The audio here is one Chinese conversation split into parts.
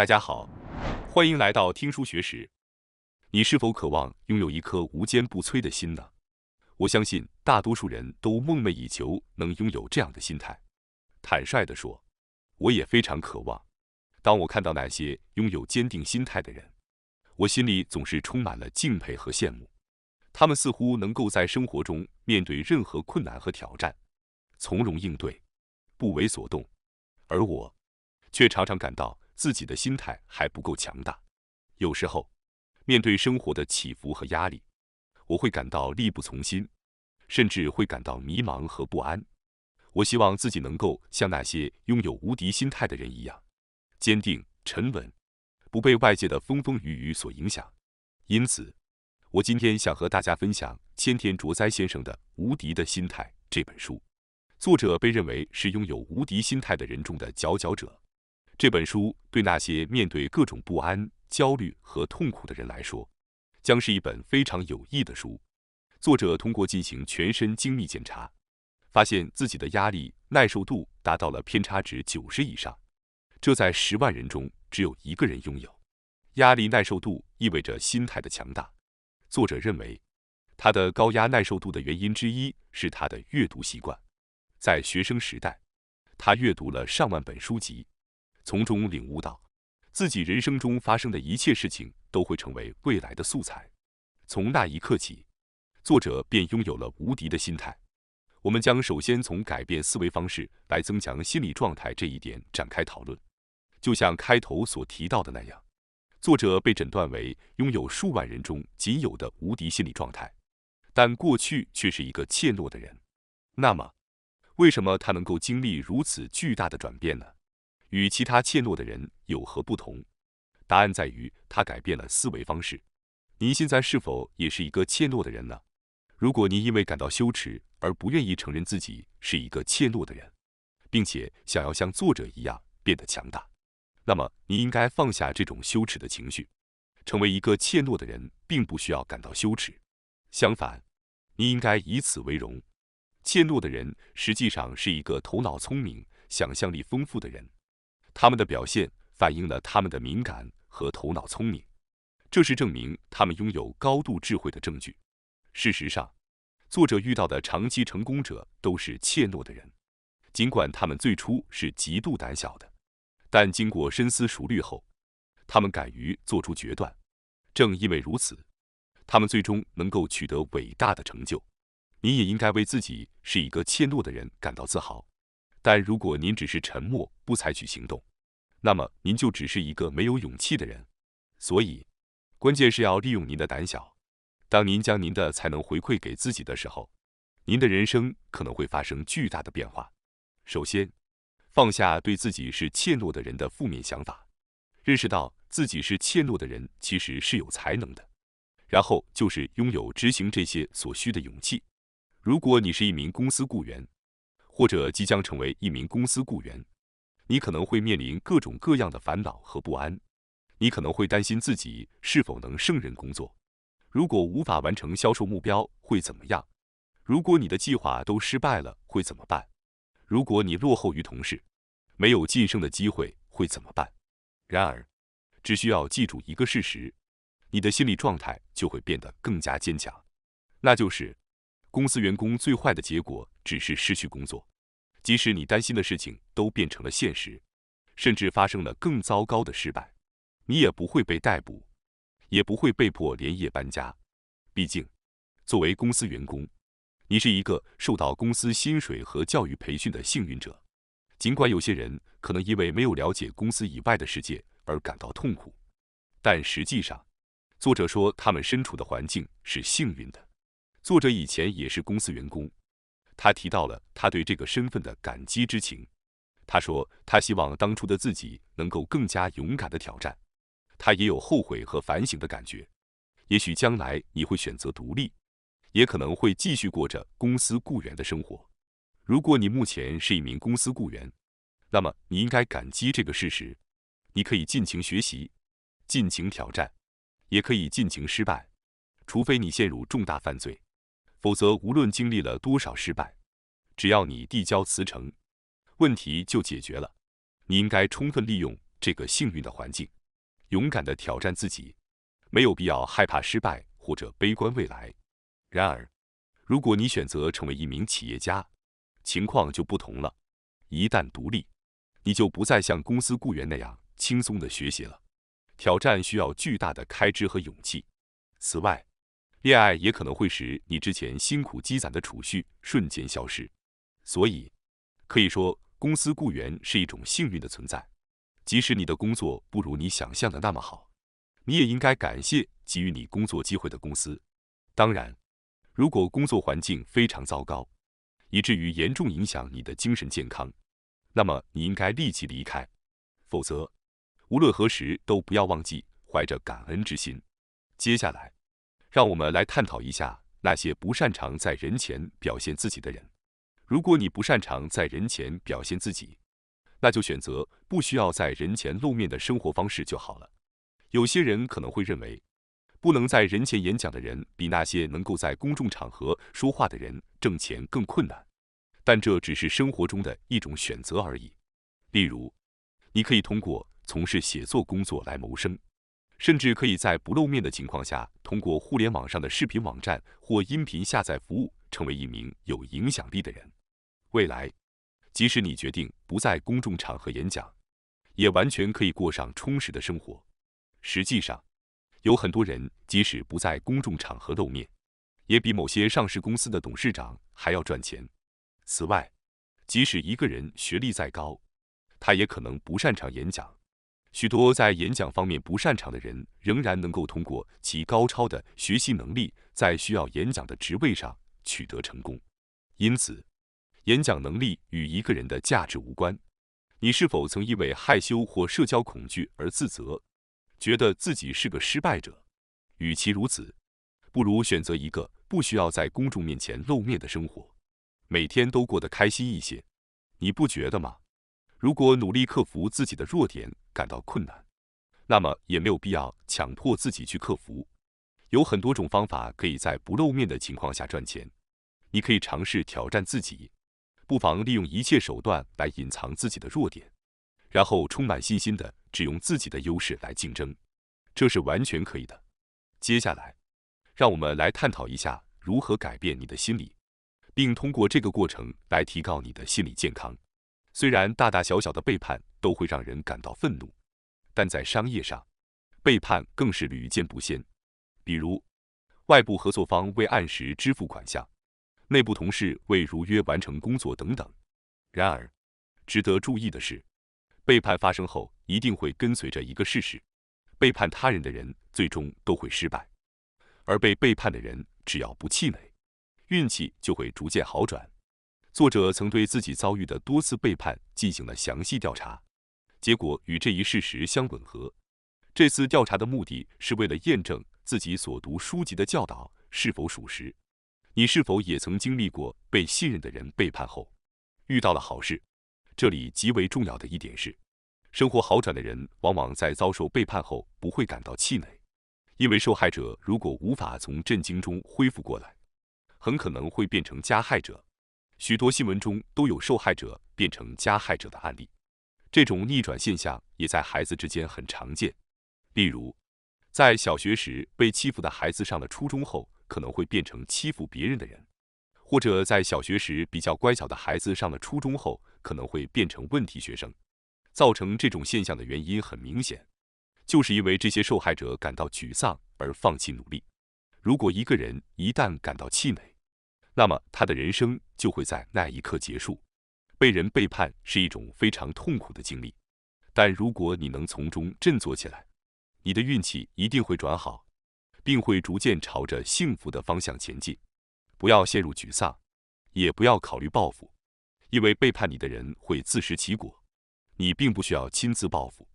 大家好，欢迎来到听书学史。你是否渴望拥有一颗无坚不摧的心呢？我相信大多数人都梦寐以求能拥有这样的心态。坦率地说，我也非常渴望。当我看到那些拥有坚定心态的人，我心里总是充满了敬佩和羡慕。他们似乎能够在生活中面对任何困难和挑战，从容应对，不为所动。而我却常常感到自己的心态还不够强大。有时候，面对生活的起伏和压力，我会感到力不从心，甚至会感到迷茫和不安。我希望自己能够像那些拥有无敌心态的人一样，坚定、沉稳，不被外界的风风雨雨所影响。因此，我今天想和大家分享千田卓哉先生的《无敌的心态》这本书。作者被认为是拥有无敌心态的人中的佼佼者。这本书对那些面对各种不安、焦虑和痛苦的人来说，将是一本非常有益的书。作者通过进行全身精密检查，发现自己的压力耐受度达到了偏差值90以上，这在10万人中只有1个人拥有。压力耐受度意味着心态的强大。作者认为，他的高压耐受度的原因之一是他的阅读习惯。在学生时代，他阅读了上万本书籍，从中领悟到，自己人生中发生的一切事情都会成为未来的素材。从那一刻起，作者便拥有了无敌的心态。我们将首先从改变思维方式来增强心理状态这一点展开讨论。就像开头所提到的那样，作者被诊断为拥有数万人中仅有的无敌心理状态，但过去却是一个怯懦的人。那么，为什么他能够经历如此巨大的转变呢？与其他怯懦的人有何不同？答案在于他改变了思维方式。您现在是否也是一个怯懦的人呢？如果您因为感到羞耻而不愿意承认自己是一个怯懦的人，并且想要像作者一样变得强大，那么你应该放下这种羞耻的情绪。成为一个怯懦的人并不需要感到羞耻，相反，你应该以此为荣。怯懦的人实际上是一个头脑聪明、想象力丰富的人，他们的表现反映了他们的敏感和头脑聪明，这是证明他们拥有高度智慧的证据。事实上，作者遇到的长期成功者都是怯懦的人，尽管他们最初是极度胆小的，但经过深思熟虑后，他们敢于做出决断。正因为如此，他们最终能够取得伟大的成就。你也应该为自己是一个怯懦的人感到自豪。但如果您只是沉默，不采取行动，那么您就只是一个没有勇气的人。所以，关键是要利用您的胆小。当您将您的才能回馈给自己的时候，您的人生可能会发生巨大的变化。首先，放下对自己是怯懦的人的负面想法，认识到自己是怯懦的人其实是有才能的。然后就是拥有执行这些所需的勇气。如果你是一名公司雇员，或者即将成为一名公司雇员，你可能会面临各种各样的烦恼和不安。你可能会担心自己是否能胜任工作，如果无法完成销售目标会怎么样？如果你的计划都失败了会怎么办？如果你落后于同事，没有晋升的机会会怎么办？然而，只需要记住一个事实，你的心理状态就会变得更加坚强，那就是公司员工最坏的结果只是失去工作。即使你担心的事情都变成了现实，甚至发生了更糟糕的失败，你也不会被逮捕，也不会被迫连夜搬家。毕竟，作为公司员工，你是一个受到公司薪水和教育培训的幸运者。尽管有些人可能因为没有了解公司以外的世界而感到痛苦，但实际上，作者说他们身处的环境是幸运的。作者以前也是公司员工，他提到了他对这个身份的感激之情。他说他希望当初的自己能够更加勇敢地挑战。他也有后悔和反省的感觉。也许将来你会选择独立，也可能会继续过着公司雇员的生活。如果你目前是一名公司雇员，那么你应该感激这个事实。你可以尽情学习，尽情挑战，也可以尽情失败，除非你陷入重大犯罪，否则无论经历了多少失败，只要你递交辞呈，问题就解决了。你应该充分利用这个幸运的环境，勇敢地挑战自己，没有必要害怕失败或者悲观未来。然而，如果你选择成为一名企业家，情况就不同了。一旦独立，你就不再像公司雇员那样轻松地学习了。挑战需要巨大的开支和勇气。此外，恋爱也可能会使你之前辛苦积攒的储蓄瞬间消失。所以，可以说，公司雇员是一种幸运的存在。即使你的工作不如你想象的那么好，你也应该感谢给予你工作机会的公司。当然，如果工作环境非常糟糕，以至于严重影响你的精神健康，那么你应该立即离开。否则，无论何时都不要忘记怀着感恩之心。接下来，让我们来探讨一下那些不擅长在人前表现自己的人。如果你不擅长在人前表现自己，那就选择不需要在人前露面的生活方式就好了。有些人可能会认为，不能在人前演讲的人比那些能够在公众场合说话的人挣钱更困难，但这只是生活中的一种选择而已。例如，你可以通过从事写作工作来谋生，甚至可以在不露面的情况下，通过互联网上的视频网站或音频下载服务，成为一名有影响力的人。未来，即使你决定不在公众场合演讲，也完全可以过上充实的生活。实际上，有很多人即使不在公众场合露面，也比某些上市公司的董事长还要赚钱。此外，即使一个人学历再高，他也可能不擅长演讲。许多在演讲方面不擅长的人，仍然能够通过其高超的学习能力，在需要演讲的职位上取得成功。因此，演讲能力与一个人的价值无关。你是否曾因为害羞或社交恐惧而自责，觉得自己是个失败者？与其如此，不如选择一个不需要在公众面前露面的生活，每天都过得开心一些。你不觉得吗？如果努力克服自己的弱点感到困难，那么也没有必要强迫自己去克服。有很多种方法可以在不露面的情况下赚钱。你可以尝试挑战自己，不妨利用一切手段来隐藏自己的弱点，然后充满信心地只用自己的优势来竞争，这是完全可以的。接下来，让我们来探讨一下如何改变你的心理，并通过这个过程来提高你的心理健康。虽然大大小小的背叛都会让人感到愤怒，但在商业上，背叛更是屡见不鲜。比如，外部合作方未按时支付款项，内部同事未如约完成工作等等。然而，值得注意的是，背叛发生后一定会跟随着一个事实：背叛他人的人最终都会失败，而被背叛的人只要不气馁，运气就会逐渐好转。作者曾对自己遭遇的多次背叛进行了详细调查，结果与这一事实相吻合。这次调查的目的是为了验证自己所读书籍的教导是否属实。你是否也曾经历过被信任的人背叛后遇到了好事？这里极为重要的一点是，生活好转的人往往在遭受背叛后不会感到气馁，因为受害者如果无法从震惊中恢复过来，很可能会变成加害者。许多新闻中都有受害者变成加害者的案例。这种逆转现象也在孩子之间很常见。例如，在小学时被欺负的孩子上了初中后，可能会变成欺负别人的人；或者在小学时比较乖巧的孩子上了初中后，可能会变成问题学生。造成这种现象的原因很明显，就是因为这些受害者感到沮丧而放弃努力。如果一个人一旦感到气馁，那么他的人生就会在那一刻结束。被人背叛是一种非常痛苦的经历，但如果你能从中振作起来，你的运气一定会转好，并会逐渐朝着幸福的方向前进。不要陷入沮丧，也不要考虑报复，因为背叛你的人会自食其果，你并不需要亲自报复。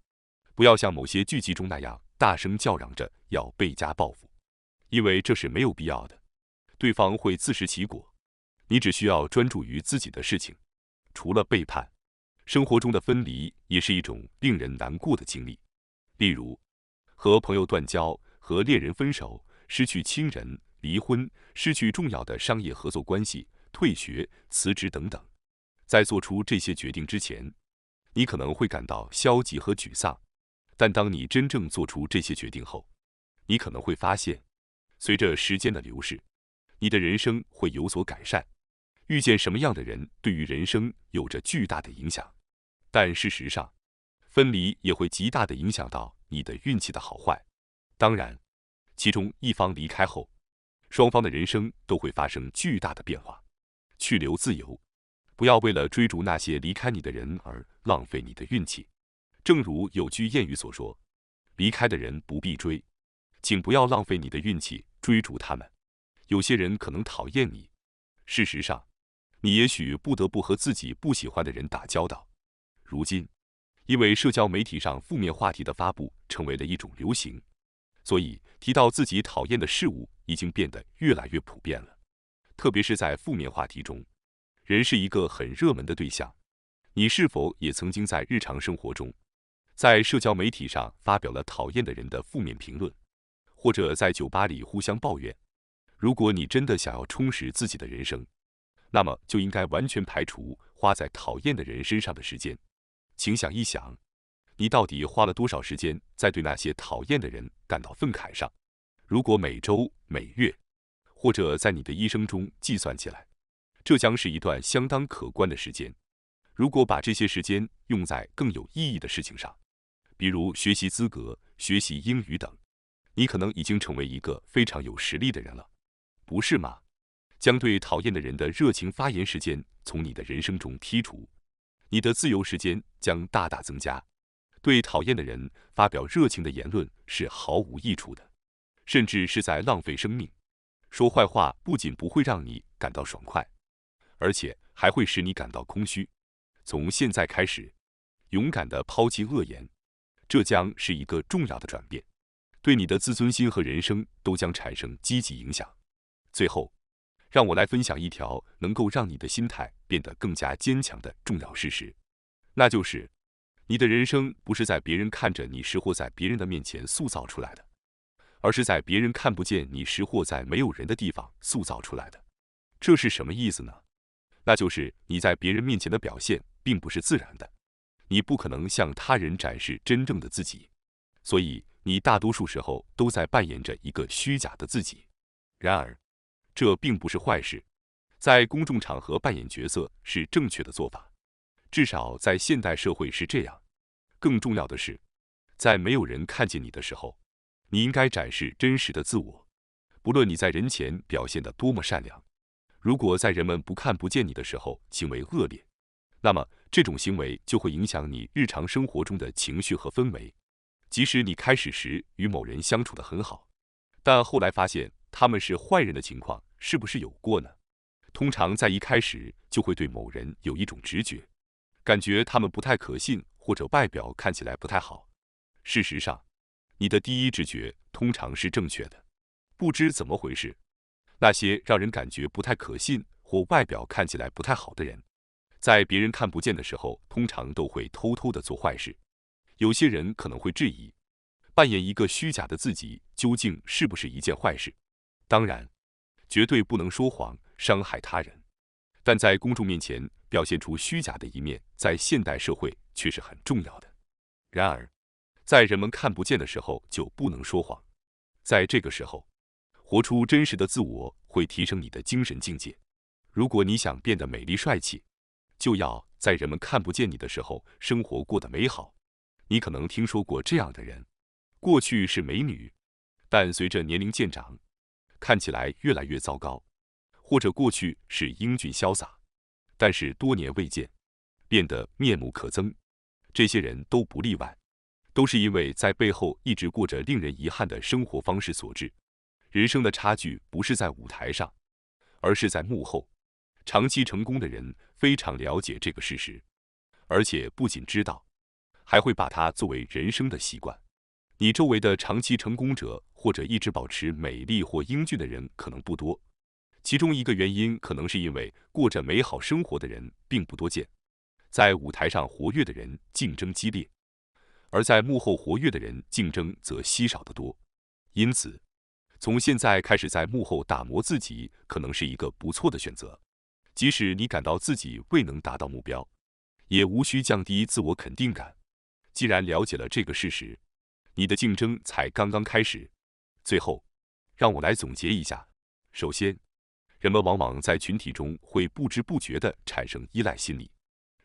不要像某些剧集中那样大声叫嚷着要倍加报复，因为这是没有必要的。对方会自食其果，你只需要专注于自己的事情。除了背叛，生活中的分离也是一种令人难过的经历。例如，和朋友断交、和恋人分手、失去亲人、离婚、失去重要的商业合作关系、退学、辞职等等。在做出这些决定之前，你可能会感到消极和沮丧，但当你真正做出这些决定后，你可能会发现，随着时间的流逝，你的人生会有所改善。遇见什么样的人对于人生有着巨大的影响，但事实上，分离也会极大的影响到你的运气的好坏。当然，其中一方离开后，双方的人生都会发生巨大的变化。去留自由，不要为了追逐那些离开你的人而浪费你的运气。正如有句谚语所说，离开的人不必追，请不要浪费你的运气追逐他们。有些人可能讨厌你，事实上，你也许不得不和自己不喜欢的人打交道。如今，因为社交媒体上负面话题的发布成为了一种流行，所以提到自己讨厌的事物已经变得越来越普遍了。特别是在负面话题中，人是一个很热门的对象。你是否也曾经在日常生活中，在社交媒体上发表了讨厌的人的负面评论，或者在酒吧里互相抱怨？如果你真的想要充实自己的人生，那么就应该完全排除花在讨厌的人身上的时间。请想一想，你到底花了多少时间在对那些讨厌的人感到愤慨上？如果每周、每月，或者在你的一生中计算起来，这将是一段相当可观的时间。如果把这些时间用在更有意义的事情上，比如学习资格、学习英语等，你可能已经成为一个非常有实力的人了，不是吗？将对讨厌的人的热情发言时间从你的人生中剔除，你的自由时间将大大增加。对讨厌的人发表热情的言论是毫无益处的，甚至是在浪费生命。说坏话不仅不会让你感到爽快，而且还会使你感到空虚。从现在开始，勇敢地抛弃恶言，这将是一个重要的转变，对你的自尊心和人生都将产生积极影响。最后，让我来分享一条能够让你的心态变得更加坚强的重要事实，那就是你的人生不是在别人看着你时或在别人的面前塑造出来的，而是在别人看不见你时或在没有人的地方塑造出来的。这是什么意思呢？那就是你在别人面前的表现并不是自然的，你不可能向他人展示真正的自己，所以你大多数时候都在扮演着一个虚假的自己。然而，这并不是坏事，在公众场合扮演角色是正确的做法，至少在现代社会是这样。更重要的是，在没有人看见你的时候，你应该展示真实的自我，不论你在人前表现得多么善良。如果在人们不看不见你的时候行为恶劣，那么这种行为就会影响你日常生活中的情绪和氛围。即使你开始时与某人相处得很好，但后来发现他们是坏人的情况是不是有过呢？通常在一开始就会对某人有一种直觉，感觉他们不太可信，或者外表看起来不太好。事实上，你的第一直觉通常是正确的。不知怎么回事，那些让人感觉不太可信或外表看起来不太好的人，在别人看不见的时候，通常都会偷偷地做坏事。有些人可能会质疑，扮演一个虚假的自己究竟是不是一件坏事？当然，绝对不能说谎伤害他人，但在公众面前表现出虚假的一面，在现代社会却是很重要的。然而，在人们看不见的时候就不能说谎，在这个时候，活出真实的自我会提升你的精神境界。如果你想变得美丽帅气，就要在人们看不见你的时候生活过得美好。你可能听说过这样的人，过去是美女，但随着年龄渐长，看起来越来越糟糕；或者过去是英俊潇洒，但是多年未见，变得面目可憎。这些人都不例外，都是因为在背后一直过着令人遗憾的生活方式所致。人生的差距不是在舞台上，而是在幕后。长期成功的人非常了解这个事实，而且不仅知道，还会把它作为人生的习惯。你周围的长期成功者或者一直保持美丽或英俊的人可能不多，其中一个原因可能是因为过着美好生活的人并不多见。在舞台上活跃的人竞争激烈，而在幕后活跃的人竞争则稀少得多。因此，从现在开始在幕后打磨自己可能是一个不错的选择，即使你感到自己未能达到目标，也无需降低自我肯定感。既然了解了这个事实，你的竞争才刚刚开始。最后，让我来总结一下。首先，人们往往在群体中会不知不觉地产生依赖心理，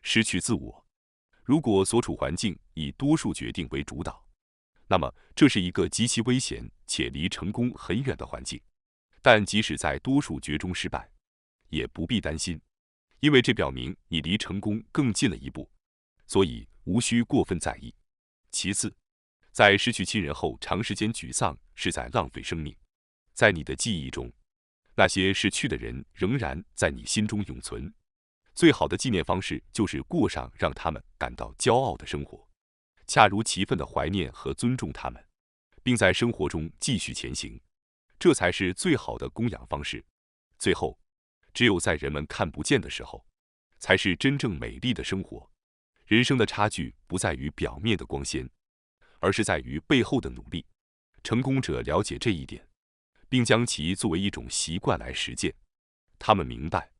失去自我。如果所处环境以多数决定为主导，那么这是一个极其危险且离成功很远的环境。但即使在多数决中失败，也不必担心，因为这表明你离成功更近了一步，所以无需过分在意。其次，在失去亲人后长时间沮丧是在浪费生命。在你的记忆中，那些逝去的人仍然在你心中永存。最好的纪念方式就是过上让他们感到骄傲的生活，恰如其分地怀念和尊重他们，并在生活中继续前行，这才是最好的供养方式。最后，只有在人们看不见的时候，才是真正美丽的生活。人生的差距不在于表面的光鲜，而是在于背后的努力。成功者了解这一点，并将其作为一种习惯来实践。他们明白，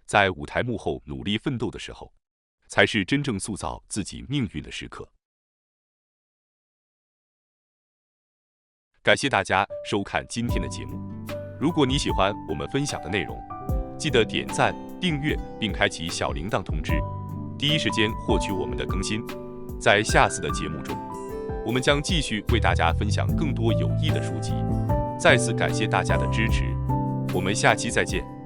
在舞台幕后努力奋斗的时候，才是真正塑造自己命运的时刻。感谢大家收看今天的节目。如果你喜欢我们分享的内容，记得点赞、订阅并开启小铃铛通知，第一时间获取我们的更新。在下次的节目中，我们将继续为大家分享更多有益的书籍。再次感谢大家的支持，我们下期再见。